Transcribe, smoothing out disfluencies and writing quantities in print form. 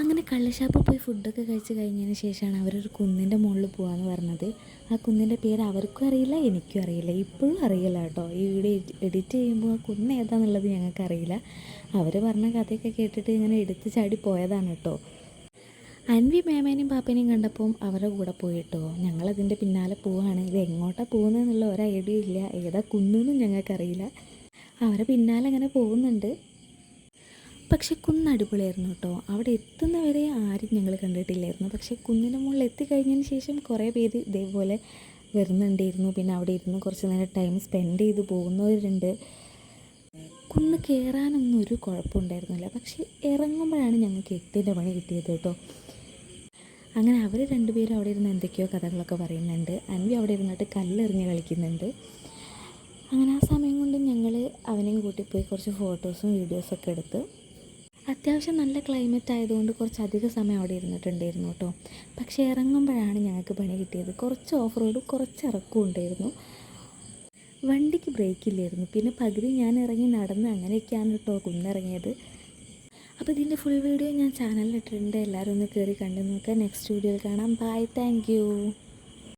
അങ്ങനെ കള്ളുഷാപ്പിൽ പോയി ഫുഡൊക്കെ കഴിച്ച് കഴിഞ്ഞതിന് ശേഷമാണ് അവരൊരു കുന്നിൻ്റെ മുകളിൽ പോകാമെന്ന് പറഞ്ഞത്. ആ കുന്നിൻ്റെ പേര് അവർക്കും അറിയില്ല, എനിക്കും അറിയില്ല, ഇപ്പോഴും അറിയില്ല കേട്ടോ. ഈ വീഡിയോ എഡിറ്റ് ചെയ്യുമ്പോൾ ആ കുന്ന് ഏതാണെന്നുള്ളത് ഞങ്ങൾക്കറിയില്ല. അവർ പറഞ്ഞ കഥയൊക്കെ കേട്ടിട്ട് ഇങ്ങനെ എടുത്ത് ചാടി പോയതാണ് കേട്ടോ. അൻവി മേമേനെയും പാപ്പേനെയും കണ്ടപ്പോൾ അവരുടെ കൂടെ പോയിട്ടോ. ഞങ്ങളതിൻ്റെ പിന്നാലെ പോവുകയാണ്. ഇത് എങ്ങോട്ടാണ് പോകുന്നതെന്നുള്ള ഒരു ഐഡിയ ഇല്ല, ഏതാ കുന്നെന്നും ഞങ്ങൾക്കറിയില്ല. അവരെ പിന്നാലെ അങ്ങനെ പോകുന്നുണ്ട്. പക്ഷെ കുന്ന് അടിപൊളിയായിരുന്നു കേട്ടോ. അവിടെ എത്തുന്നവരെ ആരും ഞങ്ങൾ കണ്ടിട്ടില്ലായിരുന്നു. പക്ഷേ കുന്നിൻ്റെ മുകളിൽ എത്തിക്കഴിഞ്ഞതിന് ശേഷം കുറേ പേര് ഇതേപോലെ വരുന്നുണ്ടായിരുന്നു. പിന്നെ അവിടെ ഇരുന്ന് കുറച്ച് നേരം ടൈം സ്പെൻഡ് ചെയ്ത് പോകുന്നവരുണ്ട്. കുന്ന് കയറാനൊന്നും ഒരു കുഴപ്പമുണ്ടായിരുന്നില്ല. പക്ഷേ ഇറങ്ങുമ്പോഴാണ് ഞങ്ങൾക്ക് എട്ടിൻ്റെ പണി കിട്ടിയത് കേട്ടോ. അങ്ങനെ അവർ രണ്ടുപേരും അവിടെ ഇരുന്ന് എന്തൊക്കെയോ കഥകളൊക്കെ പറയുന്നുണ്ട്. അൻവി അവിടെ ഇരുന്നിട്ട് കല്ലെറിഞ്ഞ് കളിക്കുന്നുണ്ട്. അങ്ങനെ ആ സമയം കൊണ്ട് ഞങ്ങൾ അവനെയും കൂട്ടിപ്പോയി കുറച്ച് ഫോട്ടോസും വീഡിയോസൊക്കെ എടുത്ത്. അത്യാവശ്യം നല്ല ക്ലൈമറ്റ് ആയതുകൊണ്ട് കുറച്ചധികം സമയം അവിടെ ഇരുന്നിട്ടുണ്ടായിരുന്നു കേട്ടോ. പക്ഷേ ഇറങ്ങുമ്പോഴാണ് ഞങ്ങൾക്ക് പണി കിട്ടിയത്. കുറച്ച് ഓഫ് റോഡും കുറച്ച് ഇറക്കവും ഉണ്ടായിരുന്നു. വണ്ടിക്ക് ബ്രേക്കില്ലായിരുന്നു. പിന്നെ പകുതി ഞാൻ ഇറങ്ങി നടന്ന് അങ്ങനെയൊക്കെയാണ് കേട്ടോ കുന്നിറങ്ങിയത്. അപ്പോൾ ഇതിൻ്റെ ഫുൾ വീഡിയോ ഞാൻ ചാനലിൽ ഇട്ടിട്ടുണ്ട്. എല്ലാവരും ഒന്ന് കയറി കണ്ടു നോക്കുക. നെക്സ്റ്റ് വീഡിയോയിൽ കാണാം. Bye, thank U.